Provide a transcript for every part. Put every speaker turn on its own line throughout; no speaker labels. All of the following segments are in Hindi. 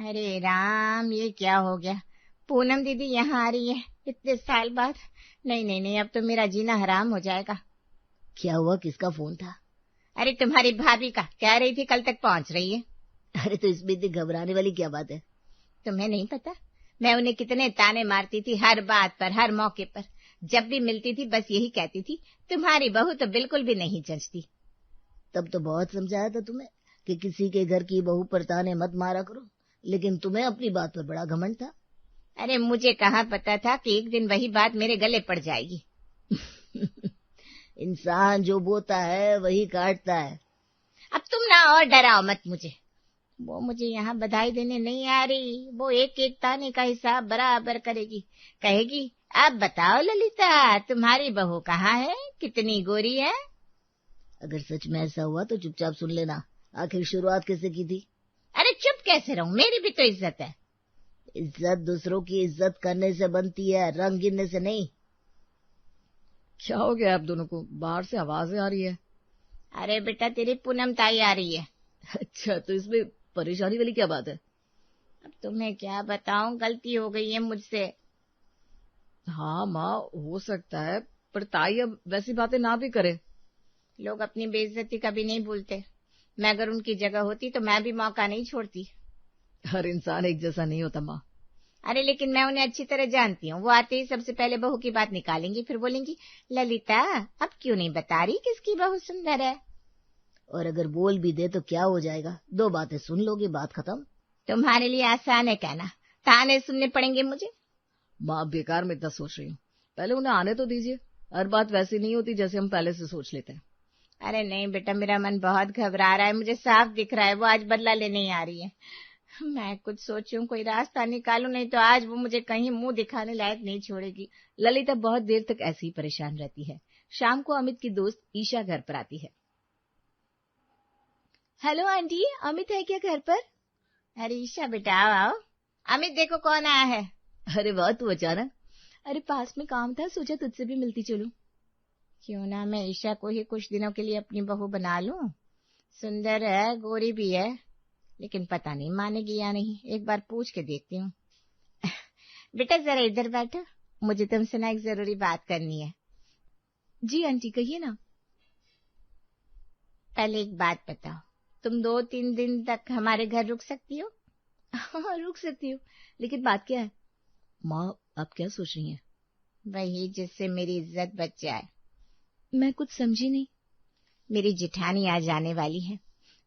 अरे राम, ये क्या हो गया? पूनम दीदी यहाँ आ रही है इतने साल बाद? नहीं नहीं नहीं, अब तो मेरा जीना हराम हो जाएगा।
क्या हुआ? किसका फोन था?
अरे तुम्हारी भाभी का, कह रही थी कल तक पहुंच रही है।
अरे तो इसमें इतनी घबराने वाली क्या बात है?
तुम्हें नहीं पता मैं उन्हें कितने ताने मारती थी, हर बात पर, हर मौके पर। जब भी मिलती थी बस यही कहती थी, तुम्हारी बहू तो बिल्कुल भी नहीं जचती।
तब तो बहुत समझाया था तुम्हें कि किसी के घर की बहू पर ताने मत मारा करो, लेकिन तुम्हें अपनी बात पर बड़ा घमंड था।
अरे मुझे कहाँ पता था कि एक दिन वही बात मेरे गले पड़ जाएगी।
इंसान जो बोता है वही काटता है।
अब तुम ना और डराओ मत मुझे। वो मुझे यहाँ बधाई देने नहीं आ रही, वो एक एक ताने का हिसाब बराबर करेगी। कहेगी, अब बताओ ललिता, तुम्हारी बहू कहाँ है, कितनी गोरी है?
अगर सच में ऐसा हुआ तो चुपचाप सुन लेना, आखिर शुरुआत कैसे की थी?
अरे चुप कैसे रहूं, मेरी भी तो इज्जत है।
इज्जत दूसरों की इज्जत करने से बनती है, रंग गिनने से नहीं।
क्या हो गया आप दोनों को? बाहर से आवाजें आ रही है।
अरे बेटा, तेरी पूनम ताई आ रही है।
अच्छा, तो इसमें परेशानी वाली क्या बात है?
अब तुम्हें क्या बताऊं, गलती हो गई है मुझसे।
हाँ माँ, हो सकता है, पर ताई अब वैसी बातें ना भी करे।
लोग अपनी बेइज्जती कभी नहीं भूलते। मैं अगर उनकी जगह होती तो मैं भी मौका नहीं छोड़ती।
हर इंसान एक जैसा नहीं होता माँ।
अरे लेकिन मैं उन्हें अच्छी तरह जानती हूँ। वो आते ही सबसे पहले बहू की बात निकालेंगी, फिर बोलेंगी, ललिता अब क्यों नहीं बता रही किसकी बहू सुंदर है?
और अगर बोल भी दे तो क्या हो जाएगा, 2 बातें सुन लोगे, बात खत्म।
तुम्हारे लिए आसान है कहना, ताने सुनने पड़ेंगे मुझे।
माँ बेकार में इतना सोच रही हूँ, पहले उन्हें आने तो दीजिए। हर बात वैसी नहीं होती जैसे हम पहले से सोच लेते हैं।
अरे नहीं बेटा, मेरा मन बहुत घबरा रहा है, मुझे साफ दिख रहा है वो आज बदला लेने ही आ रही है। मैं कुछ सोचूं, कोई रास्ता निकालूं, नहीं तो आज वो मुझे कहीं मुंह दिखाने लायक नहीं छोड़ेगी।
ललिता बहुत देर तक ऐसे ही परेशान रहती है। शाम को अमित की दोस्त ईशा घर पर आती है।
हेलो आंटी, अमित है क्या घर पर? अरे ईशा बेटा, आओ आओ। अमित देखो कौन आया है।
अरे वाह, तू अचानक?
अरे पास में काम था, सोचा तुझसे भी मिलती चलूं। क्यों ना मैं ईशा को ही कुछ दिनों के लिए अपनी बहू बना लूं। सुंदर है, गोरी भी है, लेकिन पता नहीं मानेगी या नहीं, एक बार पूछ के देखती हूँ। बेटा जरा इधर बैठो, मुझे तुमसे ना एक जरूरी बात करनी है।
जी आंटी, कहिए ना।
पहले एक बात बताओ, तुम 2-3 दिन तक हमारे घर रुक सकती हो?
हाँ, रुक सकती हूँ, लेकिन बात क्या है? माँ, आप क्या सोच रही हैं?
वही जिससे मेरी इज्जत बच जाए।
मैं कुछ समझी नहीं।
मेरी जिठानी आज आने वाली है।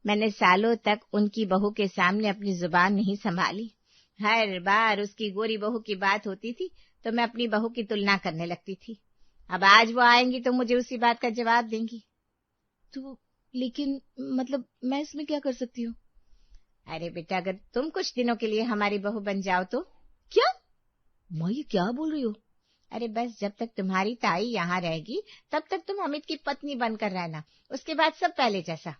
मैंने सालों तक उनकी बहू के सामने अपनी जुबान नहीं संभाली। हर बार उसकी गोरी बहू की बात होती थी तो मैं अपनी बहू की तुलना करने लगती थी। अब आज वो आएंगी तो मुझे उसी बात का जवाब देंगी।
तो लेकिन मतलब मैं इसमें क्या कर सकती हूँ?
अरे बेटा, अगर तुम कुछ दिनों के लिए हमारी बहू बन जाओ तो।
क्या? माँ, ये क्या बोल रही हो?
अरे बस जब तक तुम्हारी ताई यहाँ रहेगी तब तक तुम अमित की पत्नी बनकर रहना, उसके बाद सब पहले जैसा।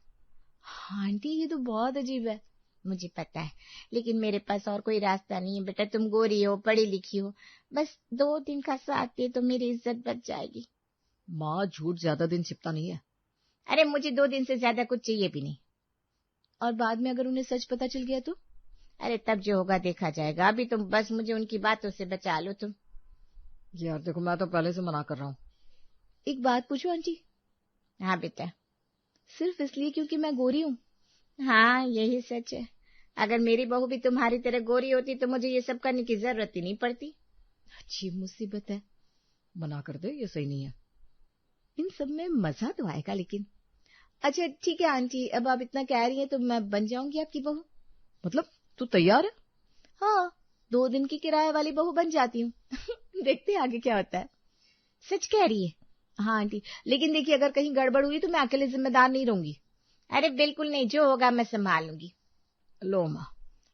हाँ आंटी, ये तो बहुत अजीब है।
मुझे पता है, लेकिन मेरे पास और कोई रास्ता नहीं है। बेटा तुम गोरी हो, पढ़ी लिखी हो, बस 2 दिन का साथ दे तो मेरी इज्जत बच जाएगी।
माँ, झूठ ज्यादा दिन छिपता नहीं है।
अरे मुझे 2 दिन से ज्यादा कुछ चाहिए भी नहीं।
और बाद में अगर उन्हें सच पता चल गया तो?
अरे तब जो होगा देखा जाएगा, अभी तुम बस मुझे उनकी बातों से बचा लो तुम।
यार देखो, मैं तो पहले से मना कर रहा हूँ।
एक बात पूछूं आंटी? हाँ बेटा।
सिर्फ इसलिए क्योंकि मैं गोरी हूँ?
हाँ यही सच है। अगर मेरी बहू भी तुम्हारी तरह गोरी होती तो मुझे ये सब करने की जरूरत ही नहीं पड़ती।
अच्छी मुसीबत है। मना कर दे, ये सही नहीं है।
इन सब में मजा तो आएगा लेकिन। अच्छा ठीक है आंटी, अब आप इतना कह रही हैं तो मैं बन जाऊंगी आपकी बहू।
मतलब तू तैयार है?
हाँ, 2 दिन की किराए वाली बहू बन जाती हूँ। देखते हैं आगे क्या होता है। सच कह रही है?
हाँ आंटी, लेकिन देखिए अगर कहीं गड़बड़ हुई तो मैं अकेले जिम्मेदार नहीं रहूंगी।
अरे बिल्कुल नहीं, जो होगा मैं संभाल लूंगी।
लो माँ,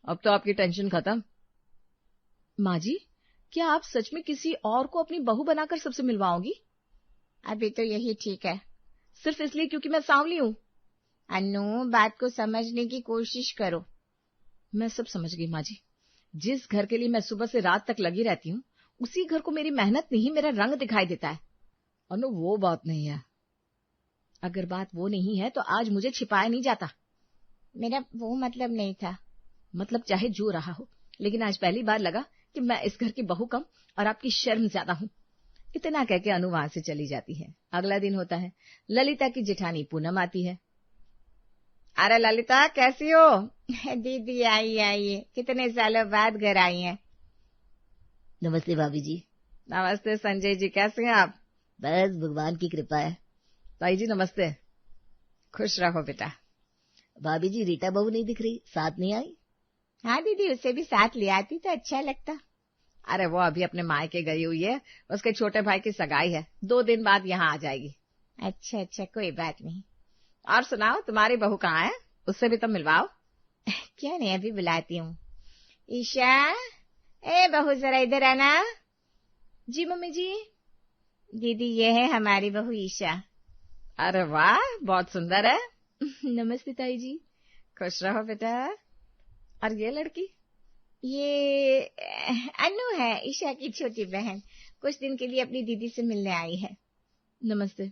अब तो आपकी टेंशन खत्म। माँ जी, क्या आप सच में किसी और को अपनी बहू बनाकर सबसे मिलवाओगी?
अभी तो यही ठीक है।
सिर्फ इसलिए क्योंकि मैं सांवली हूँ?
अन्नू, बात को समझने की कोशिश करो।
मैं सब समझ गई माँ जी। जिस घर के लिए मैं सुबह से रात तक लगी रहती हूँ, उसी घर को मेरी मेहनत नहीं मेरा रंग दिखाई देता है। अनु, वो बात नहीं है। अगर बात वो नहीं है तो आज मुझे छिपाया नहीं जाता।
मेरा वो मतलब नहीं था।
मतलब चाहे जो रहा हो, लेकिन आज पहली बार लगा कि मैं इस घर की बहू कम और आपकी शर्म ज्यादा हूँ। इतना कह के अनु वहां से चली जाती है। अगला दिन होता है। ललिता की जेठानी पूनम आती है। अरे ललिता, कैसी हो?
दीदी आइए, कितने सालों बाद घर आई हैं।
नमस्ते भाभी जी।
नमस्ते संजय जी, कैसे हैं आप?
बस भगवान की कृपा है।
ताई जी नमस्ते। खुश रहो बेटा।
भाभी जी, रीटा बहू नहीं दिख रही, साथ नहीं आई?
हाँ दीदी, उसे भी साथ ले आती तो अच्छा लगता।
अरे वो अभी अपने मायके गई हुई है, उसके छोटे भाई की सगाई है, 2 दिन बाद यहाँ आ जाएगी।
अच्छा, कोई बात नहीं।
और सुनाओ, तुम्हारी बहू कहाँ है? उससे भी तो मिलवाओ।
क्या नहीं, अभी बुलाती हूँ। ईशा, ए बहू जरा इधर आना।
जी मम्मी जी।
दीदी ये है हमारी बहू ईशा।
अरे वाह, बहुत सुंदर है।
नमस्ते ताई जी।
खुश रहो बेटा। और ये लड़की?
ये अनु है, ईशा की छोटी बहन। कुछ दिन के लिए अपनी दीदी से मिलने आई है।
नमस्ते।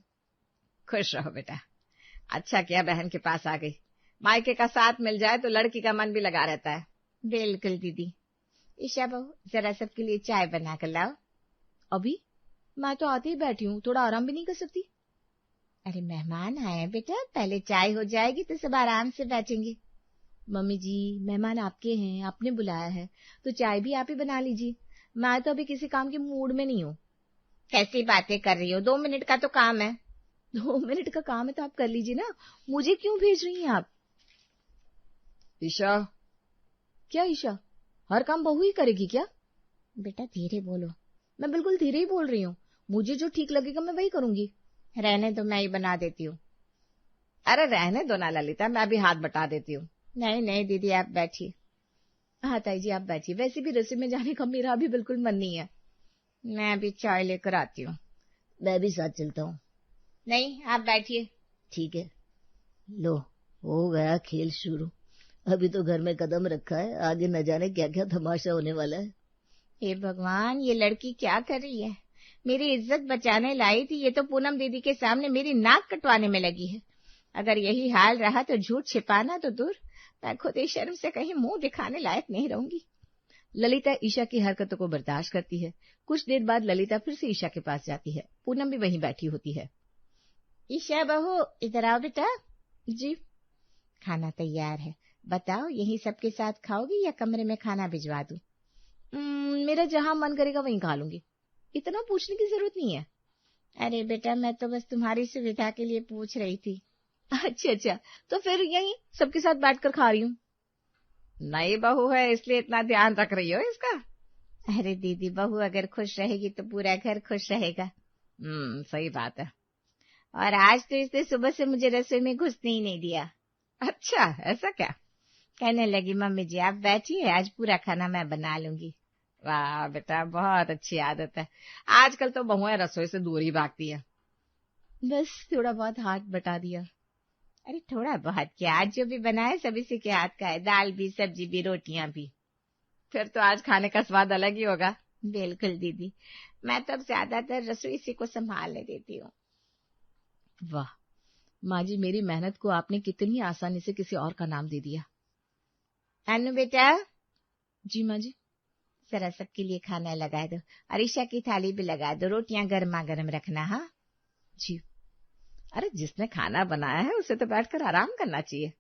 खुश रहो बेटा। अच्छा किया बहन के पास आ गई। मायके का साथ मिल जाए तो लड़की का मन भी लगा रहता है।
बिल्कुल दीदी। ईशा बहू, जरा सबके लिए चाय बना कर लाओ।
अभी? मैं तो आते ही बैठी हूँ, थोड़ा आराम भी नहीं कर सकती?
अरे मेहमान आए हैं बेटा, पहले चाय हो जाएगी तो सब आराम से बैठेंगे।
मम्मी जी, मेहमान आपके हैं, आपने बुलाया है तो चाय भी आप ही बना लीजिए। मैं तो अभी किसी काम के मूड में नहीं हूँ।
कैसी बातें कर रही हो? 2 मिनट का तो काम है।
2 मिनट का काम है तो आप कर लीजिए ना, मुझे क्यों भेज रही हैं आप? ईशा। क्या ईशा? हर काम बहू ही करेगी क्या?
बेटा धीरे बोलो।
मैं बिल्कुल धीरे ही बोल रही हूँ, मुझे जो ठीक लगेगा मैं वही करूंगी।
रहने दो, मैं ही बना देती हूँ।
अरे रहने दो ना ललिता, मैं भी हाथ बटा देती हूँ।
नहीं दीदी, आप बैठिए।
हाँ ताई जी आप बैठिए, वैसे भी रसोई में जाने का मेरा अभी बिल्कुल मन नहीं है।
मैं अभी चाय लेकर आती हूँ।
मैं भी साथ चलता हूँ।
नहीं, आप बैठिए।
ठीक है। लो, हो गया खेल शुरू। अभी तो घर में कदम रखा है, आगे न जाने क्या क्या तमाशा होने वाला है।
हे भगवान, ये लड़की क्या कर रही है? मेरी इज्जत बचाने लाई थी, ये तो पूनम दीदी के सामने मेरी नाक कटवाने में लगी है। अगर यही हाल रहा तो झूठ छिपाना तो दूर, मैं खुद ही शर्म से कहीं मुंह दिखाने लायक नहीं रहूंगी।
ललिता ईशा की हरकतों को बर्दाश्त करती है। कुछ देर बाद ललिता फिर से ईशा के पास जाती है। पूनम भी वहीं बैठी होती है।
ईशा बहू, इधर आओ बेटा।
जी।
खाना तैयार है, बताओ यही सबके साथ खाओगी या कमरे में खाना भिजवा दूं?
मेरा जहां मन करेगा वहीं खा लूंगी, इतना पूछने की जरूरत नहीं है।
अरे बेटा, मैं तो बस तुम्हारी सुविधा के लिए पूछ रही थी।
अच्छा, तो फिर यहीं सबके साथ बैठकर खा रही हूँ। नई बहू है इसलिए इतना ध्यान रख रही हो इसका?
अरे दीदी, बहू अगर खुश रहेगी तो पूरा घर खुश रहेगा।
सही बात है।
और आज तो इसने सुबह से मुझे रसोई में घुसने ही नहीं दिया।
अच्छा, ऐसा क्या?
कहने लगी, मम्मी जी आप बैठिए, आज पूरा खाना मैं बना लूंगी।
वाह बेटा, बहुत अच्छी आदत है। आजकल तो बहुएं रसोई से दूर ही भागती है। बस थोड़ा बहुत हाथ बटा दिया।
अरे थोड़ा बहुत क्या, आज जो भी बनाए सब इसी के हाथ का है, दाल भी, सब्जी भी, रोटियां भी।
फिर तो आज खाने का स्वाद अलग ही होगा।
बिल्कुल दीदी, मैं तो अब ज्यादातर रसोई इसी को संभालने देती हूँ।
वाह माँ जी, मेरी मेहनत को आपने कितनी आसानी से किसी और का नाम दे दिया।
अनु बेटा।
जी माँ जी।
जरा सबके लिए खाना लगा दो, और ईशा की थाली भी लगा दो, रोटियां गर्मा गर्म रखना। हाँ
जी। अरे जिसने खाना बनाया है उसे तो बैठकर आराम करना चाहिए।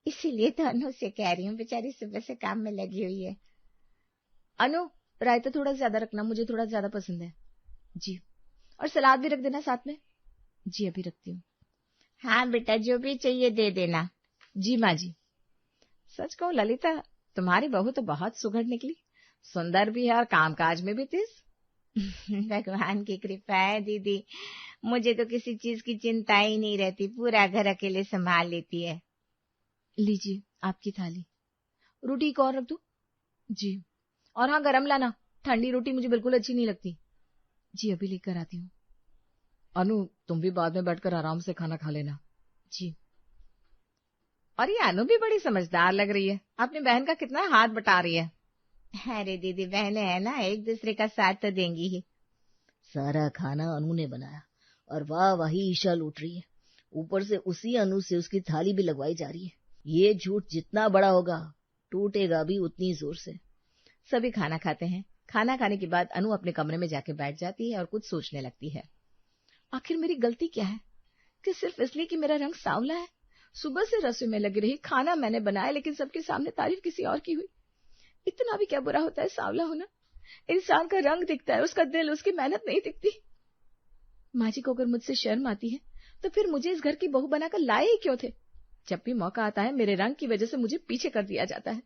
इसीलिए तो अनु से कह रही हूँ, बेचारी सुबह से काम में लगी हुई है।
अनु, रायता थोड़ा ज्यादा रखना, मुझे थोड़ा ज्यादा पसंद है। जी। और सलाद भी रख देना साथ में। जी अभी रखती हूँ।
हाँ बेटा, जो भी चाहिए दे देना।
जी माँ जी। सच कहूं ललिता, तुम्हारी बहू तो बहुत सुघड़ निकली, सुंदर भी है और कामकाज में भी तेज।
भगवान की कृपा है दीदी, मुझे तो किसी चीज की चिंता ही नहीं रहती, पूरा घर अकेले संभाल लेती है।
लीजिए आपकी थाली। रोटी एक और रख दो। जी। और हाँ, गरम लाना, ठंडी रोटी मुझे बिल्कुल अच्छी नहीं लगती। जी अभी लेकर आती हूँ। अनु, तुम भी बाद में बैठकर आराम से खाना खा लेना। जी। और ये अनु भी बड़ी समझदार लग रही है, अपनी बहन का कितना हाथ बटा रही है।
अरे दीदी, बहनें हैं ना, एक दूसरे का साथ तो देंगी ही।
सारा खाना अनु ने बनाया और वाह वाही ईशा लूट रही है। ऊपर से उसी अनु से उसकी थाली भी लगवाई जा रही है। ये झूठ जितना बड़ा होगा टूटेगा भी उतनी जोर से।
सभी खाना खाते हैं। खाना खाने के बाद अनु अपने कमरे में जाके बैठ जाती है और कुछ सोचने लगती है। आखिर मेरी गलती क्या है कि सिर्फ इसलिए कि मेरा रंग सांवला है? सुबह से रसोई में लगी रही, खाना मैंने बनाया, लेकिन सबके सामने तारीफ किसी और की हुई। इतना भी क्या बुरा होता है सांवला होना? इंसान का रंग दिखता है, उसका दिल, उसकी मेहनत नहीं दिखती। माँ जी को अगर मुझसे शर्म आती है तो फिर मुझे इस घर की बहू बनाकर लाए ही क्यों थे? जब भी मौका आता है मेरे रंग की वजह से मुझे पीछे कर दिया जाता है।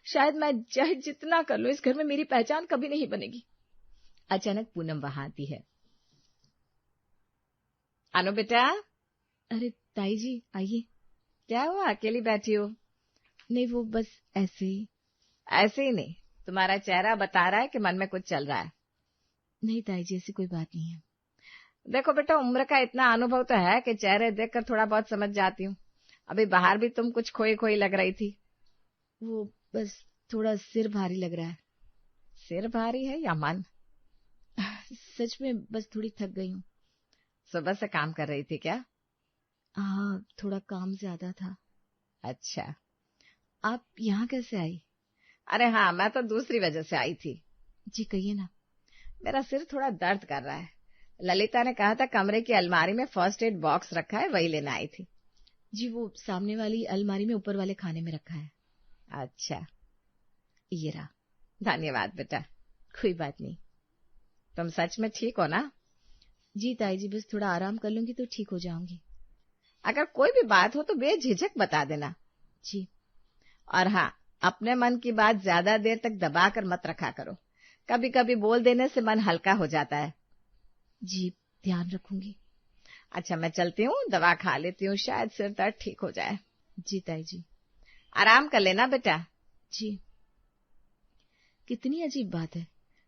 शायद मैं चाहे जितना कर लूं, इस घर में मेरी पहचान कभी नहीं बनेगी। अचानक पूनम वहां आती है। अनु बेटा। अरे ताई जी आइए। क्या हुआ, अकेली बैठी हो? नहीं, वो बस ऐसे ही। ऐसे ही नहीं, तुम्हारा चेहरा बता रहा है कि मन में कुछ चल रहा है। नहीं ताई जी, ऐसी कोई बात नहीं है। देखो बेटा, उम्र का इतना अनुभव तो है कि चेहरे देखकर थोड़ा बहुत समझ जाती हूँ। अभी बाहर भी तुम कुछ खोई खोई लग रही थी। वो बस थोड़ा सिर भारी लग रहा है। सिर भारी है या मन? सच में बस थोड़ी थक गई हूँ। सुबह से काम कर रही थी क्या? हाँ, थोड़ा काम ज्यादा था। अच्छा, आप यहाँ कैसे आई? अरे हाँ, मैं तो दूसरी वजह से आई थी। जी कहिए ना। मेरा सिर थोड़ा दर्द कर रहा है। ललिता ने कहा था कमरे की अलमारी में फर्स्ट एड बॉक्स रखा है, वही लेना आई थी। जी वो सामने वाली अलमारी में ऊपर वाले खाने में रखा है। अच्छा, ये रहा। धन्यवाद बेटा। कोई बात नहीं। तुम सच में ठीक हो ना? जी ताई जी, बस थोड़ा आराम कर लूंगी तो ठीक हो जाऊंगी। अगर कोई भी बात हो तो बेझिझक बता देना। जी। और हाँ, अपने मन की बात ज्यादा देर तक दबा कर मत रखा करो। कभी कभी बोल देने से मन हल्का हो जाता है। जी, ध्यान रखूंगी। अच्छा, मैं चलती हूँ, दवा खा लेती हूँ, शायद सिर दर्द ठीक हो जाए। जी ताई जी। आराम कर लेना बेटा। जी। कितनी अजीब बात है,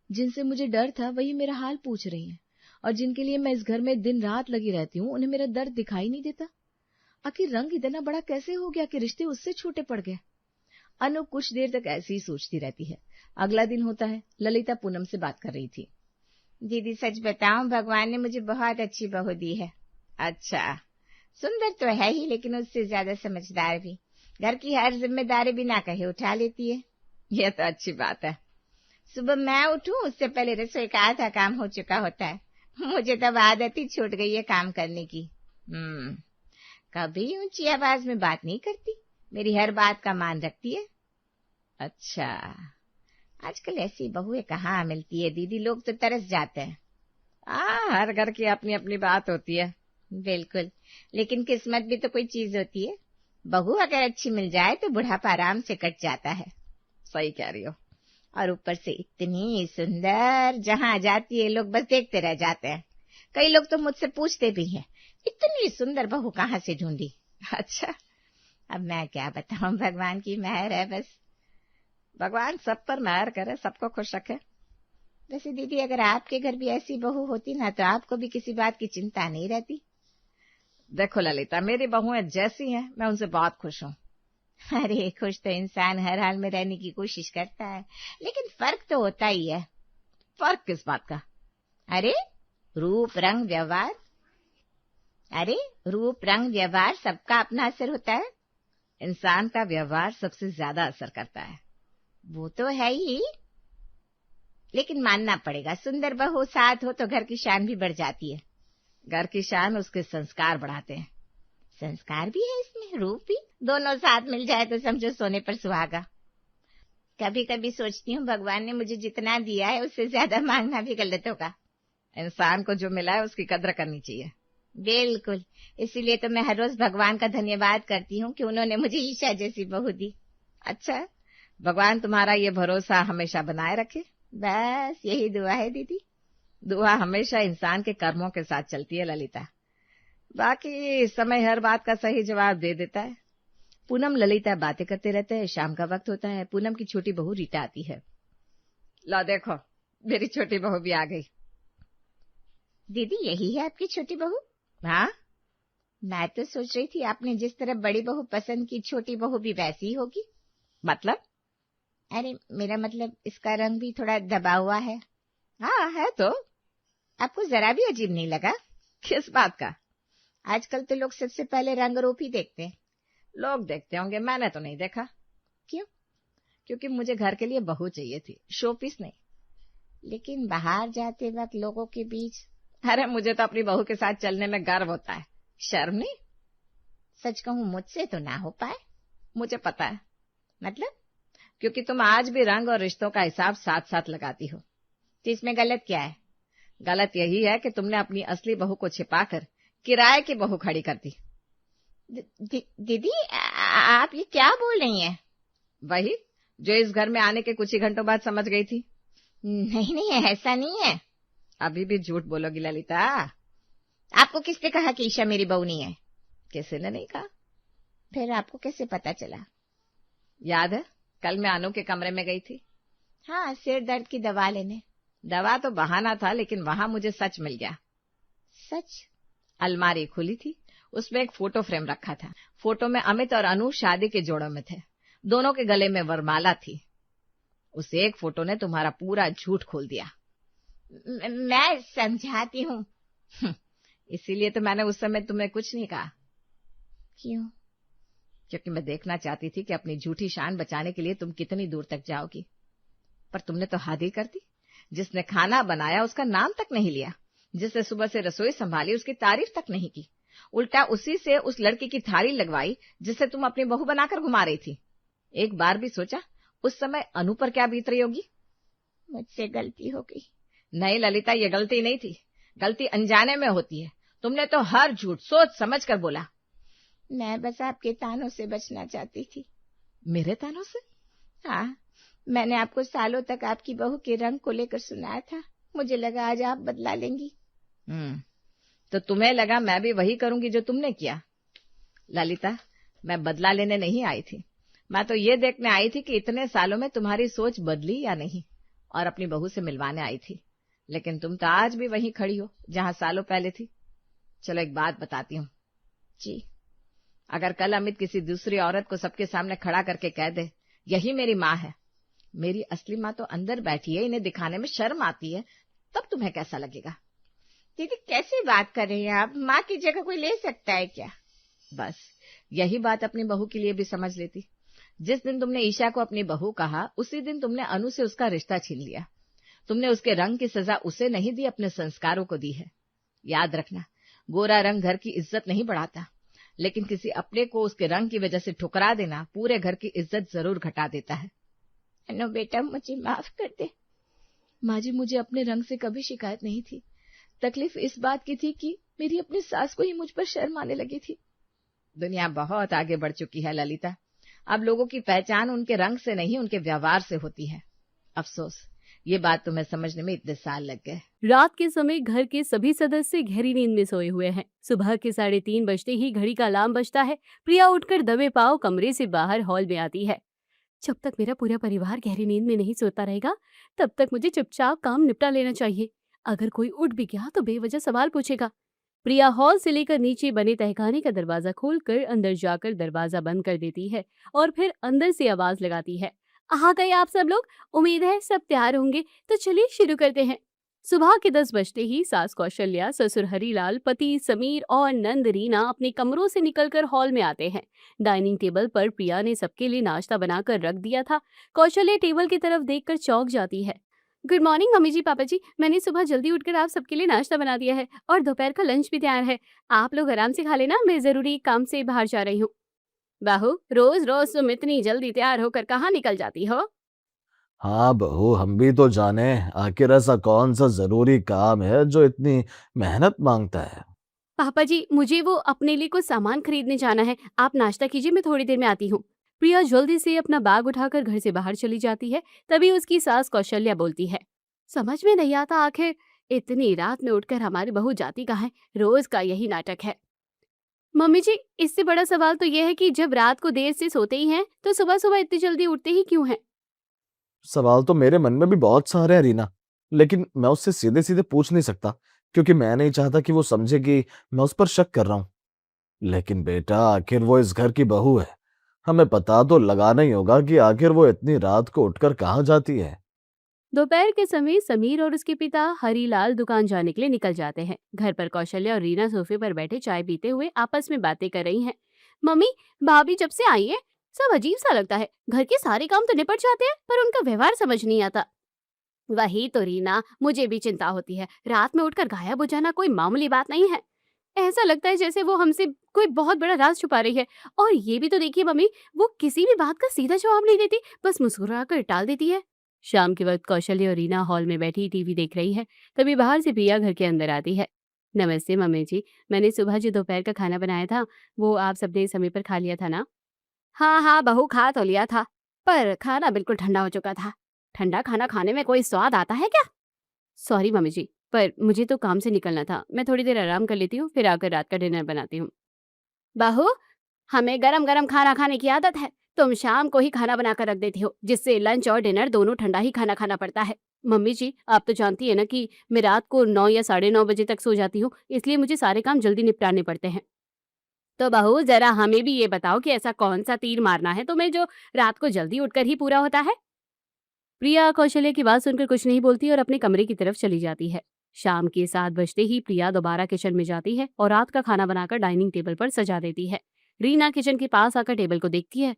जिनसे मुझे डर था वही मेरा हाल पूछ रही हैं, और जिनके लिए मैं इस घर में दिन रात लगी रहती हूँ उन्हें मेरा दर्द दिखाई नहीं देता। आखिर रंग इतना बड़ा कैसे हो गया कि रिश्ते उससे छोटे पड़ गए? अनु कुछ देर तक ऐसे ही सोचती रहती है। अगला दिन होता है। ललिता पूनम से बात कर रही थी। दीदी सच बताऊं, भगवान ने मुझे बहुत अच्छी बहू दी है। अच्छा, सुंदर तो है ही, लेकिन उससे ज्यादा समझदार भी। घर की हर जिम्मेदारी बिना कहे उठा लेती है। यह तो अच्छी बात है। सुबह मैं उठूं उससे पहले रसोई का आधा काम हो चुका होता है। मुझे तब आदत ही छूट गई है काम करने की। कभी ऊंची आवाज में बात नहीं करती, मेरी हर बात का मान रखती है। अच्छा, आजकल ऐसी बहुएं कहाँ मिलती है दीदी, लोग तो तरस जाते हैं। हर घर की अपनी अपनी बात होती है। बिल्कुल, लेकिन किस्मत भी तो कोई चीज होती है। बहू अगर अच्छी मिल जाए तो बुढ़ापा आराम से कट जाता है। सही कह रही हो। और ऊपर से इतनी सुंदर, जहाँ जाती है लोग बस देखते रह जाते हैं। कई लोग तो मुझसे पूछते भी हैं, इतनी सुंदर बहू कहाँ से ढूंढी? अच्छा, अब मैं क्या बताऊं, भगवान की मेहर है बस। भगवान सब पर मेहर करे, सबको खुश रखे। वैसे दीदी, अगर आपके घर भी ऐसी बहू होती ना तो आपको भी किसी बात की चिंता नहीं रहती। देखो ललिता, मेरी बहुएं जैसी हैं मैं उनसे बहुत खुश हूँ। अरे खुश तो इंसान हर हाल में रहने की कोशिश करता है, लेकिन फर्क तो होता ही है। फर्क किस बात का? अरे रूप रंग व्यवहार। अरे रूप रंग व्यवहार सबका अपना असर होता है। इंसान का व्यवहार सबसे ज्यादा असर करता है। वो तो है ही, लेकिन मानना पड़ेगा, सुंदर बहू साथ हो तो घर की शान भी बढ़ जाती है। घर की शान उसके संस्कार बढ़ाते हैं। संस्कार भी है इसमें, रूप भी, दोनों साथ मिल जाए तो समझो सोने पर सुहागा। कभी कभी सोचती हूँ भगवान ने मुझे जितना दिया है उससे ज्यादा मांगना भी गलत होगा। इंसान को जो मिला है उसकी कद्र करनी चाहिए। बिल्कुल, इसीलिए तो मैं हर रोज भगवान का धन्यवाद करती हूँ कि उन्होंने मुझे ईशा जैसी बहू दी। अच्छा, भगवान तुम्हारा ये भरोसा हमेशा बनाए रखे। बस यही दुआ है दीदी। दुआ हमेशा इंसान के कर्मों के साथ चलती है ललिता। बाकी समय हर बात का सही जवाब दे देता है। पूनम ललिता बातें करते रहते हैं। शाम का वक्त होता है। पूनम की छोटी बहू रीटा आती है। लो देखो, मेरी छोटी बहू भी आ गई। दीदी, यही है आपकी छोटी बहू? हाँ, मैं तो सोच रही थी आपने जिस तरह बड़ी बहू पसंद की, छोटी बहू भी वैसी ही होगी। मतलब? अरे मेरा मतलब, इसका रंग भी थोड़ा दबा हुआ है। हाँ है तो। आपको जरा भी अजीब नहीं लगा? किस बात का? आजकल तो लोग सबसे पहले रंग रूप ही देखते हैं। लोग देखते होंगे, मैंने तो नहीं देखा। क्यों?
क्योंकि मुझे घर के लिए बहू चाहिए थी, शोपीस नहीं। लेकिन बाहर जाते वक्त लोगों के बीच, अरे मुझे तो अपनी बहू के साथ चलने में गर्व होता है, शर्म नहीं। सच कहूं मुझसे तो ना हो पाए, मुझे पता है। मतलब? क्योंकि तुम आज भी रंग और रिश्तों का हिसाब साथ साथ लगाती हो। तो इसमें गलत क्या है? गलत यही है कि तुमने अपनी असली बहू को छिपाकर किराए की बहू खड़ी कर दी। दीदी आप ये क्या बोल रही हैं? वही जो इस घर में आने के कुछ ही घंटों बाद समझ गई थी। नहीं नहीं, ऐसा नहीं है। अभी भी झूठ बोलोगी ललिता? आपको किसने कहा कि ईशा मेरी बहू नहीं है? किसी ने नहीं कहा। फिर आपको कैसे पता चला? याद है कल मैं अनु के कमरे में गई थी? हाँ, सिर दर्द की दवा लेने। दवा तो बहाना था, लेकिन वहां मुझे सच मिल गया। सच? अलमारी खुली थी, उसमें एक फोटो फ्रेम रखा था। फोटो में अमित और अनु शादी के जोड़ों में थे, दोनों के गले में वरमाला थी। उस एक फोटो ने तुम्हारा पूरा झूठ खोल दिया। मैं समझाती हूँ। इसीलिए तो मैंने उस समय तुम्हें कुछ नहीं कहा। क्यों? क्योंकि मैं देखना चाहती थी कि अपनी झूठी शान बचाने के लिए तुम कितनी दूर तक जाओगी। पर तुमने तो हद ही कर दी। जिसने खाना बनाया उसका नाम तक नहीं लिया, जिसने सुबह से रसोई संभाली उसकी तारीफ तक नहीं की। उल्टा उसी से उस लड़की की थाली लगवाई जिसे तुम अपनी बहू बनाकर घुमा रही थी। एक बार भी सोचा उस समय अनु पर क्या बीत रही होगी? मुझसे गलती हो गई। नहीं ललिता, ये गलती नहीं थी। गलती अनजाने में होती है। तुमने तो हर झूठ सोच समझ कर बोला। मैं बस आपके तानों से बचना चाहती थी। मेरे तानों से? हाँ, मैंने आपको सालों तक आपकी बहू के रंग को लेकर सुनाया था। मुझे लगा आज आप बदला लेंगी। तो तुम्हें लगा मैं भी वही करूंगी जो तुमने किया? ललिता, मैं बदला लेने नहीं आई थी। मैं तो ये देखने आई थी कि इतने सालों में तुम्हारी सोच बदली या नहीं, और अपनी बहू से मिलवाने आई थी। लेकिन तुम तो आज भी वहीं खड़ी हो जहां सालों पहले थी। चलो एक बात बताती हूँ। जी? अगर कल अमित किसी दूसरी औरत को सबके सामने खड़ा करके कह दे यही मेरी माँ है, मेरी असली माँ तो अंदर बैठी है, इन्हें दिखाने में शर्म आती है, तब तुम्हें कैसा लगेगा? दीदी कैसी बात कर रही हैं आप? माँ की जगह कोई ले सकता है क्या? बस यही बात अपनी बहू के लिए भी समझ लेती। जिस दिन तुमने ईशा को अपनी बहू कहा, उसी दिन तुमने अनु से उसका रिश्ता छीन लिया। तुमने उसके रंग की सजा उसे नहीं दी, अपने संस्कारों को दी है। याद रखना, गोरा रंग घर की इज्जत नहीं बढ़ाता, लेकिन किसी अपने को उसके रंग की वजह से ठुकरा देना पूरे घर की इज्जत जरूर घटा देता है। अनु बेटा, मुझे माफ कर दे।
माँ जी, मुझे अपने रंग से कभी शिकायत नहीं थी। तकलीफ इस बात की थी कि मेरी अपनी सास को ही मुझ पर शर्म आने लगी थी।
दुनिया बहुत आगे बढ़ चुकी है ललिता। अब लोगों की पहचान उनके रंग से नहीं, उनके व्यवहार से होती है। अफसोस, ये बात तुम्हें समझने में इतने साल लग गए।
रात के समय घर के सभी सदस्य गहरी नींद में सोए हुए हैं। सुबह के 3:30 बजते ही घड़ी का अलार्म बजता है। प्रिया उठकर दबे पांव कमरे से बाहर हॉल में आती है। जब तक मेरा पूरा परिवार गहरी नींद में नहीं सोता रहेगा, तब तक मुझे चुपचाप काम निपटा लेना चाहिए। अगर कोई उठ भी गया तो बेवजह सवाल पूछेगा। प्रिया हॉल से लेकर नीचे बने तहखाने का दरवाजा खोलकर अंदर जाकर दरवाजा बंद कर देती है और फिर अंदर से आवाज लगाती है, आ गए आप सब लोग? उम्मीद है सब तैयार होंगे, तो चलिए शुरू करते हैं। सुबह के 10 बजते ही सास कौशल्या, ससुर हरीलाल, पति समीर और नंद रीना अपने कमरों से निकलकर हॉल में आते हैं। डाइनिंग टेबल पर प्रिया ने सबके लिए नाश्ता बनाकर रख दिया था। कौशल्या टेबल की तरफ देखकर चौंक जाती है। गुड मॉर्निंग मम्मी जी, पापा जी, मैंने सुबह जल्दी उठकर आप सबके लिए नाश्ता बना दिया है और दोपहर का लंच भी तैयार है। आप लोग आराम से खा लेना, मैं जरूरी काम से बाहर जा रही हूँ। बहू, रोज रोज तुम इतनी जल्दी तैयार होकर कहाँ निकल जाती हो?
हाँ बहू, हम भी तो जाने आखिर ऐसा कौन सा जरूरी काम है जो इतनी मेहनत मांगता है।
पापा जी, मुझे वो अपने लिए कुछ सामान खरीदने जाना है। आप नाश्ता कीजिए, मैं थोड़ी देर में आती हूँ। प्रिया जल्दी से अपना बैग उठाकर घर से बाहर चली जाती है। तभी उसकी सास कौशल्या बोलती है, समझ में नहीं आता आखिर इतनी रात में उठकर हमारी बहू जाती कहाँ है? रोज का यही नाटक है। मम्मी जी, इससे बड़ा सवाल तो यह है कि जब रात को देर से सोते ही हैं, तो सुबह सुबह इतनी जल्दी उठते ही क्यों हैं?
सवाल तो मेरे मन में भी बहुत सारे हैं रीना, लेकिन मैं उससे सीधे सीधे पूछ नहीं सकता क्योंकि मैं नहीं चाहता कि वो समझे कि मैं उस पर शक कर रहा हूँ। लेकिन बेटा, आखिर वो इस घर की बहू है, हमें पता तो लगाना ही होगा कि आखिर वो इतनी रात को उठकर कहाँ जाती है।
दोपहर के समय समीर और उसके पिता हरीलाल दुकान जाने के लिए निकल जाते हैं। घर पर कौशल्या और रीना सोफे पर बैठे चाय पीते हुए आपस में बातें कर रही हैं। मम्मी, भाभी जब से आई है सब अजीब सा लगता है। घर के सारे काम तो निपट जाते हैं पर उनका व्यवहार समझ नहीं आता। वही तो रीना, मुझे भी चिंता होती है। रात में उठकर गायब हो जाना कोई मामूली बात नहीं है। ऐसा लगता है जैसे वो हमसे कोई बहुत बड़ा राज छुपा रही है। और ये भी तो देखिए मम्मी, वो किसी भी बात का सीधा जवाब नहीं देती, बस मुस्कुराकर टाल देती है। शाम के वक्त कौशल्य और रीना हॉल में बैठी टीवी देख रही है। तभी बाहर से प्रिया घर के अंदर आती है। नमस्ते मम्मी जी, मैंने सुबह जो दोपहर का खाना बनाया था वो आप सबने समय पर खा लिया था ना? हाँ हाँ बहू, खा तो लिया था, पर खाना बिल्कुल ठंडा हो चुका था। ठंडा खाना खाने में कोई स्वाद आता है क्या? सॉरी मम्मी जी, पर मुझे तो काम से निकलना था। मैं थोड़ी देर आराम कर लेती हूँ, फिर आकर रात का डिनर बनाती हूँ। बहू, हमें गरम गरम खाना खाने की आदत है। तुम शाम को ही खाना बनाकर रख देती हो, जिससे लंच और डिनर दोनों ठंडा ही खाना खाना पड़ता है। मम्मी जी, आप तो जानती है ना कि मैं रात को 9 या 9:30 बजे तक सो जाती हूँ, इसलिए मुझे सारे काम जल्दी निपटाने पड़ते हैं। तो बहू, जरा हमें भी ये बताओ कि ऐसा कौन सा तीर मारना है तुम्हें जो रात को जल्दी उठकर ही पूरा होता है? प्रिया कौशल्य की बात सुनकर कुछ नहीं बोलती और अपने कमरे की तरफ चली जाती है। शाम के 7 बजते ही प्रिया दोबारा किचन में जाती है और रात का खाना बनाकर डाइनिंग टेबल पर सजा देती है। रीना किचन के पास आकर टेबल को देखती है।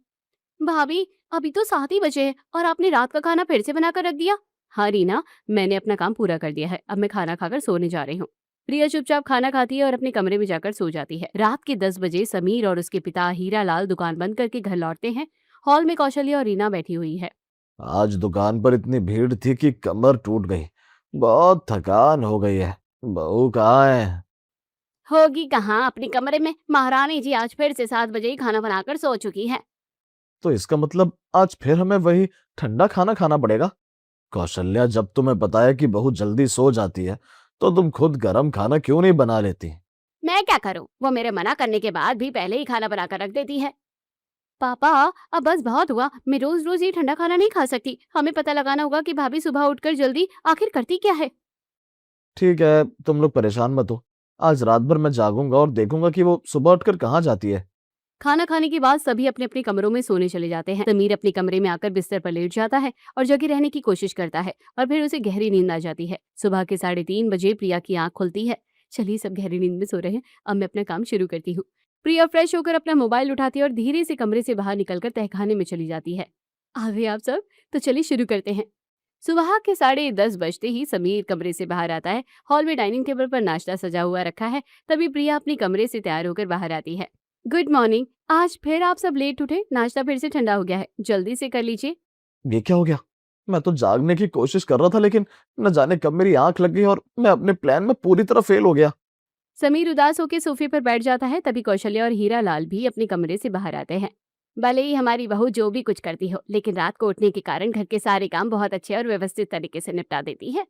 भाभी, अभी तो 7 ही बजे हैं और आपने रात का खाना फिर से बनाकर रख दिया। हाँ रीना, मैंने अपना काम पूरा कर दिया है, अब मैं खाना खाकर सोने जा रही हूँ। प्रिया चुपचाप खाना खाती है और अपने कमरे में जाकर सो जाती है। रात के 10 बजे समीर और उसके पिता हीरालाल दुकान बंद करके घर लौटते हैं। हॉल में कौशल्य और रीना बैठी हुई है।
आज दुकान पर इतनी भीड़ थी कि कमर टूट गई। बहुत थकान हो गई है। बहू कहाँ है?
होगी कहाँ, अपने कमरे में। महारानी जी आज फिर से 7 बजे ही खाना बनाकर सो चुकी है।
तो इसका मतलब आज फिर हमें वही ठंडा खाना खाना पड़ेगा। कौशल्या, जब तुम्हें बताया कि बहू जल्दी सो जाती है तो तुम खुद गरम खाना क्यों नहीं बना लेती?
मैं क्या करूं, वो मेरे मना करने के बाद भी पहले ही खाना बनाकर रख देती है। पापा, अब बस बहुत हुआ। मैं रोज रोज ये ठंडा खाना नहीं खा सकती। हमें पता लगाना होगा कि भाभी सुबह उठकर जल्दी आखिर करती क्या है।
ठीक है, तुम लोग परेशान मत हो। आज रात भर मैं जागूंगा और देखूंगा कि वो सुबह उठकर कहाँ जाती है।
खाना खाने के बाद सभी अपने अपने कमरों में सोने चले जाते हैं। समीर अपने कमरे में आकर बिस्तर पर लेट जाता है और जगे रहने की कोशिश करता है और फिर उसे गहरी नींद आ जाती है। सुबह के 3:30 बजे प्रिया की आंख खुलती है। चलिए, सब गहरी नींद में सो रहे हैं, अब मैं अपना काम शुरू करती हूँ। प्रिया फ्रेश होकर अपना मोबाइल उठाती है और धीरे से कमरे से बाहर निकलकर तहखाने में चली जाती है। आ गए आप सब, तो चलिए शुरू करते हैं। सुबह के 10:30 बजते ही समीर कमरे से बाहर आता है। हॉल में डाइनिंग टेबल पर नाश्ता सजा हुआ रखा है। तभी प्रिया अपने कमरे से तैयार होकर बाहर आती है। Good morning. आज फिर आप सब लेट उठे, नाश्ता फिर से ठंडा हो गया है, जल्दी से कर लीजिए।
ये क्या हो गया? मैं तो जागने की कोशिश कर रहा था, लेकिन न जाने कब मेरी आंख लग गई और मैं अपने प्लान में पूरी तरह फेल हो गया।
समीर उदास होकर सोफे पर बैठ जाता है। तभी कौशल्य और हीरा लाल भी अपने कमरे से बाहर आते हैं। भले ही हमारी बहू जो भी कुछ करती हो, लेकिन रात को उठने के कारण घर के सारे काम बहुत अच्छे और व्यवस्थित तरीके से निपटा देती है।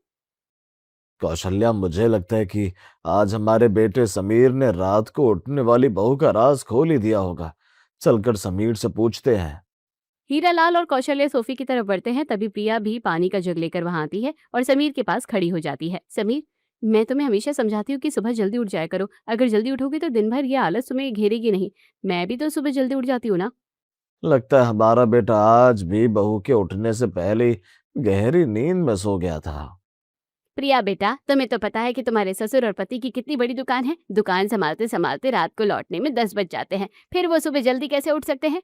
कौशल्या, मुझे लगता है कि आज हमारे बेटे समीर ने रात को उठने वाली बहू का राज खोल ही दिया होगा। चलकर समीर से पूछते हैं।
हीरालाल और कौशल्य सोफे की तरफ बढ़ते हैं। तभी प्रिया भी पानी का जग लेकर वहां आती है और समीर के पास खड़ी हो जाती है। समीर, मैं तुम्हें हमेशा समझाती हूँ कि सुबह जल्दी उठ जाया करो। अगर जल्दी उठोगे तो दिन भर ये आलस तुम्हें घेरेगी नहीं। मैं भी तो सुबह जल्दी उठ जाती हूँ ना।
लगता है हमारा बेटा आज भी बहू के उठने से पहले ही गहरी नींद में सो गया था।
प्रिया बेटा, तुम्हें तो पता है कि तुम्हारे ससुर और पति की कितनी बड़ी दुकान है। दुकान संभालते संभालते रात को लौटने में 10 बज जाते हैं, फिर वो सुबह जल्दी कैसे उठ सकते हैं?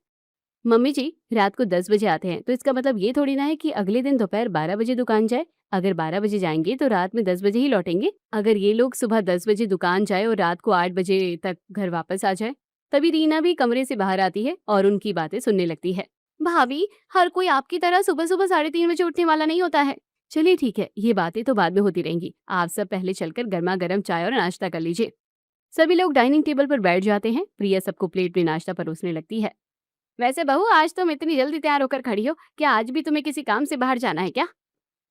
मम्मी जी, रात को 10 बजे आते हैं तो इसका मतलब ये थोड़ी ना है कि अगले दिन दोपहर 12 बजे दुकान जाए। अगर 12 बजे जाएंगे तो रात में 10 बजे ही लौटेंगे। अगर ये लोग सुबह 10 बजे दुकान जाए और रात को 8 बजे तक घर वापस आ जाए। तभी रीना भी कमरे से बाहर आती है और उनकी बातें सुनने लगती है। भाभी, हर कोई आपकी तरह सुबह सुबह 3:30 बजे उठने वाला नहीं होता है। चलिए ठीक है, ये बातें तो बाद में होती रहेंगी। आप सब पहले चलकर गर्मा गर्म चाय और नाश्ता कर लीजिए। सभी लोग डाइनिंग टेबल पर बैठ जाते हैं। प्रिया सबको प्लेट में नाश्ता परोसने लगती है। वैसे बहू, आज तुम इतनी जल्दी तैयार होकर खड़ी हो, क्या आज भी तुम्हें किसी काम से बाहर जाना है क्या?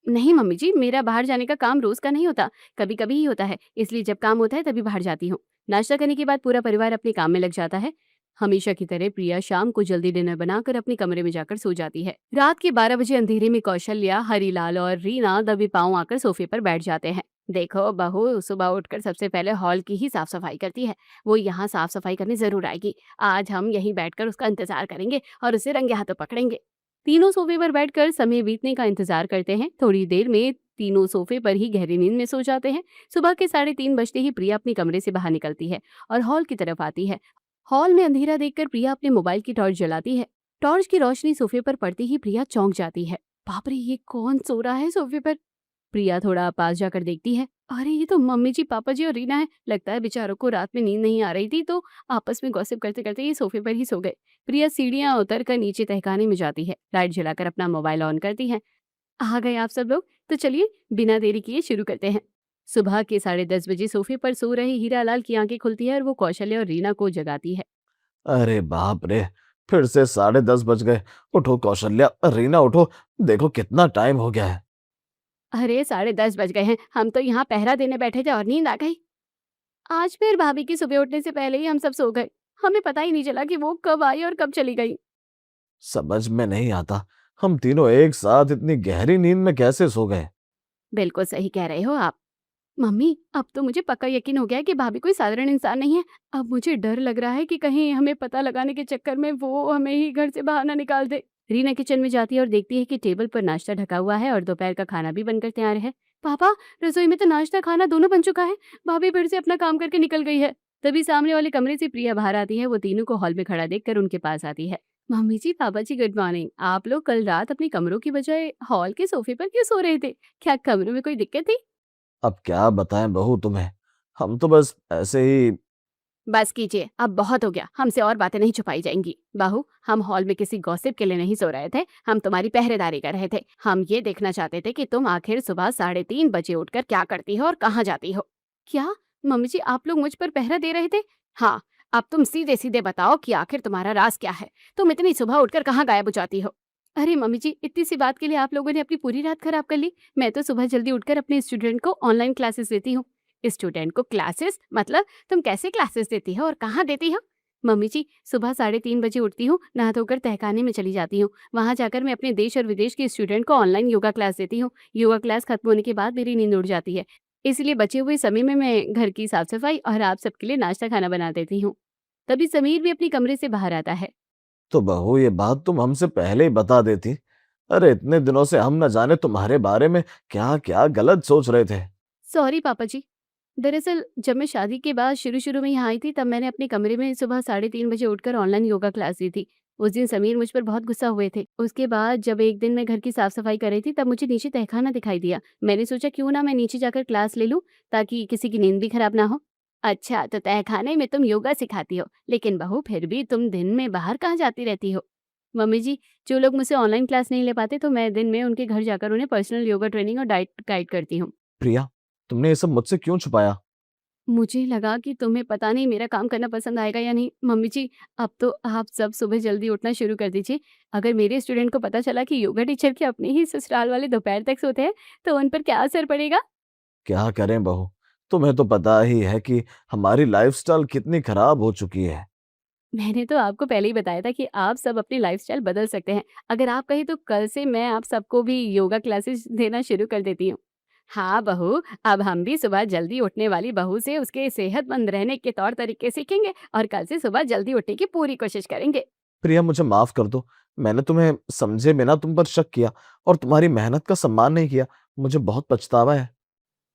नहीं मम्मी जी, मेरा बाहर जाने का काम रोज का नहीं होता, कभी कभी ही होता है, इसलिए जब काम होता है तभी बाहर जाती हूँ। नाश्ता करने के बाद पूरा परिवार अपने काम में लग जाता है। हमेशा की तरह प्रिया शाम को जल्दी डिनर बनाकर अपने कमरे में जाकर सो जाती है। रात के 12 बजे अंधेरे में कौशल्या, हरीलाल और रीना दबे पांव आकर सोफे पर बैठ जाते हैं। देखो बहू, सुबह उठकर सबसे पहले हॉल की ही साफ सफाई करती है। वो यहाँ साफ सफाई करने जरूर आएगी। आज हम यहीं बैठकर उसका इंतजार करेंगे और उसे रंगे हाथों पकड़ेंगे। तीनों सोफे पर बैठकर समय बीतने का इंतजार करते हैं। थोड़ी देर में तीनों सोफे पर ही गहरी नींद में सो जाते हैं। सुबह के 3:30 बजते ही प्रिया अपने कमरे से बाहर निकलती है और हॉल की तरफ आती है। हॉल में अंधेरा देखकर प्रिया अपने मोबाइल की टॉर्च जलाती है। टॉर्च की रोशनी सोफे पर पड़ती ही प्रिया चौंक जाती है। बाप रे, ये कौन सो रहा है सोफे पर? प्रिया थोड़ा पास जाकर देखती है। अरे ये तो मम्मी जी, पापा जी और रीना है। लगता है बेचारों को रात में नींद नहीं आ रही थी तो आपस में गॉसिप करते करते ये सोफे पर ही सो गए। प्रिया सीढ़ियां उतर कर नीचे तहखाने में जाती है। लाइट जलाकर अपना मोबाइल ऑन करती है। आ गए आप सब लोग, तो चलिए बिना देरी किए शुरू करते हैं। सुबह के 10:30 बजे सोफे पर सो रहे हीरालाल की आंखें खुलती है और वो कौशल्य और रीना को जगाती है।
अरे बाप रे, फिर से 10:30 बज गए। उठो कौशल्या, रीना उठो, देखो कितना टाइम हो गया है।
अरे 10:30 बज गए हैं, हम तो यहाँ पहरा देने बैठे थे और नींद आ गई। आज फिर भाभी की सुबह उठने से पहले ही हम सब सो गए। हमें पता ही नहीं चला कि वो कब आई और कब चली गई।
समझ में नहीं आता, हम तीनों एक साथ इतनी गहरी नींद में कैसे सो गए।
बिल्कुल सही कह रहे हो आप। मम्मी, अब तो मुझे पक्का यकीन हो गया है कि भाभी कोई साधारण इंसान नहीं है। अब मुझे डर लग रहा है कि कहीं हमें पता लगाने के चक्कर में वो हमें ही घर से बाहर ना निकाल दे। रीना किचन में जाती है और देखती है कि टेबल पर नाश्ता ढका हुआ है और दोपहर का खाना भी बनकर तैयार है। पापा, रसोई में तो नाश्ता खाना दोनों बन चुका है। भाभी फिर से अपना काम करके निकल गई है। तभी सामने वाले कमरे से प्रिया बाहर आती है। वो तीनों को हॉल में खड़ा देखकर उनके पास आती है। मम्मी जी, पापा जी, गुड मॉर्निंग। आप लोग कल रात अपने कमरों की बजाय हॉल के सोफे पर क्यों सो रहे थे? क्या कमरों में कोई दिक्कत थी?
अब क्या बताएं बहू तुम्हें, हम तो बस ऐसे ही।
बस कीजिए, अब बहुत हो गया। हमसे और बातें नहीं छुपाई जाएंगी। बहू, हम हॉल में किसी गॉसिप के लिए नहीं सो रहे थे। हम तुम्हारी पहरेदारी कर रहे थे। हम ये देखना चाहते थे कि तुम आखिर सुबह 3:30 बजे उठकर क्या करती हो और कहाँ जाती हो। क्या मम्मी जी, आप लोग मुझ पर पहरा दे रहे थे? हाँ, अब तुम सीधे सीधे बताओ कि आखिर तुम्हारा राज क्या है। तुम इतनी सुबह उठकर कहाँ गायब हो जाती हो? अरे मम्मी जी, इतनी सी बात के लिए आप लोगों ने अपनी पूरी रात खराब कर ली। मैं तो सुबह जल्दी उठकर अपने स्टूडेंट को ऑनलाइन क्लासेस देती हूँ। स्टूडेंट को क्लासेस मतलब? तुम कैसे क्लासेस देती हो और कहाँ देती हो? मम्मी जी, सुबह 3:30 बजे उठती हूँ, नहा धोकर तहखाने में चली जाती हूँ। वहाँ जाकर मैं अपने देश और विदेश के स्टूडेंट को ऑनलाइन योगा क्लास देती हूँ। योगा क्लास खत्म होने के बाद मेरी नींद उड़ जाती है। इसलिए बचे हुए समय में मैं घर की साफ सफाई और आप सबके लिए नाश्ता खाना बना देती हूँ। तभी समीर भी अपने कमरे से बाहर आता है।
तो बहू ये बात तुम हमसे पहले ही बता देती। अरे इतने दिनों से हम न जाने तुम्हारे बारे में क्या क्या गलत सोच रहे थे।
सॉरी पापा जी। दरअसल जब मैं शादी के बाद शुरू-शुरू में यहाँ आई थी, तब मैंने अपने कमरे में सुबह 3:30 बजे उठकर ऑनलाइन योगा क्लास दी थी। उस दिन समीर मुझ पर बहुत गुस्सा हुए थे। उसके बाद जब एक दिन मैं घर की साफ-सफाई कर रही थी, तब मुझे नीचे तहखाना दिखाई दिया। मैंने सोचा क्यों ना मैं नीचे जाकर क्लास ले लूँ, ताकि किसी की नींद भी खराब ना हो। अच्छा, तो तहखाने में तुम योगा सिखाती हो, लेकिन बहू फिर भी तुम दिन में बाहर कहाँ जाती रहती हो? मम्मी जी, जो लोग मुझसे ऑनलाइन क्लास नहीं ले पाते, तो मैं दिन में उनके घर जाकर उन्हें पर्सनल योगा ट्रेनिंग और डाइट गाइड करती हूँ।
प्रिया, तुमने ये सब मुझसे क्यों छुपाया।
मुझे लगा कि तुम्हें पता नहीं मेरा काम करना पसंद आएगा या नहीं। मम्मी जी, अब तो आप सब सुबह जल्दी उठना शुरू कर दीजिए। अगर मेरे स्टूडेंट को पता चला कि योगा टीचर के अपने ही ससुराल वाले दोपहर तक सोते हैं, तो उन पर क्या असर पड़ेगा?
क्या करें बहू, तुम्हें तो पता ही है कि हमारी लाइफस्टाइल कितनी खराब हो चुकी है।
मैंने तो आपको पहले ही बताया था कि आप सब अपनी लाइफ़स्टाइल बदल सकते हैं। अगर आप कहें तो कल से मैं आप सबको भी योगा क्लासेस देना शुरू कर देती हूँ। हाँ बहू, अब हम भी सुबह जल्दी उठने वाली बहू से उसके सेहतमंद रहने के तौर तरीके सीखेंगे और कल से सुबह जल्दी उठने की पूरी कोशिश करेंगे।
प्रिया मुझे माफ कर दो, मैंने तुम्हें समझे बिना तुम पर शक किया और तुम्हारी मेहनत का सम्मान नहीं किया। मुझे बहुत पछतावा है।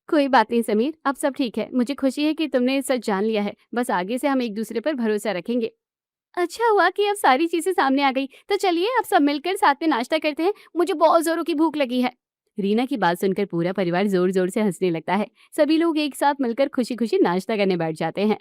कोई बात नहीं समीर, अब सब ठीक है। मुझे खुशी है कि तुमने सच जान लिया है। बस आगे से हम एक दूसरे पर भरोसा रखेंगे। अच्छा हुआ कि अब सारी चीजें सामने आ गई। तो चलिए अब सब मिलकर साथ में नाश्ता करते हैं। मुझे बहुत जोरों की भूख लगी है। रीना की बात सुनकर पूरा परिवार जोर जोर से हंसने लगता है। सभी लोग एक साथ मिलकर खुशी खुशी नाश्ता करने बैठ जाते हैं।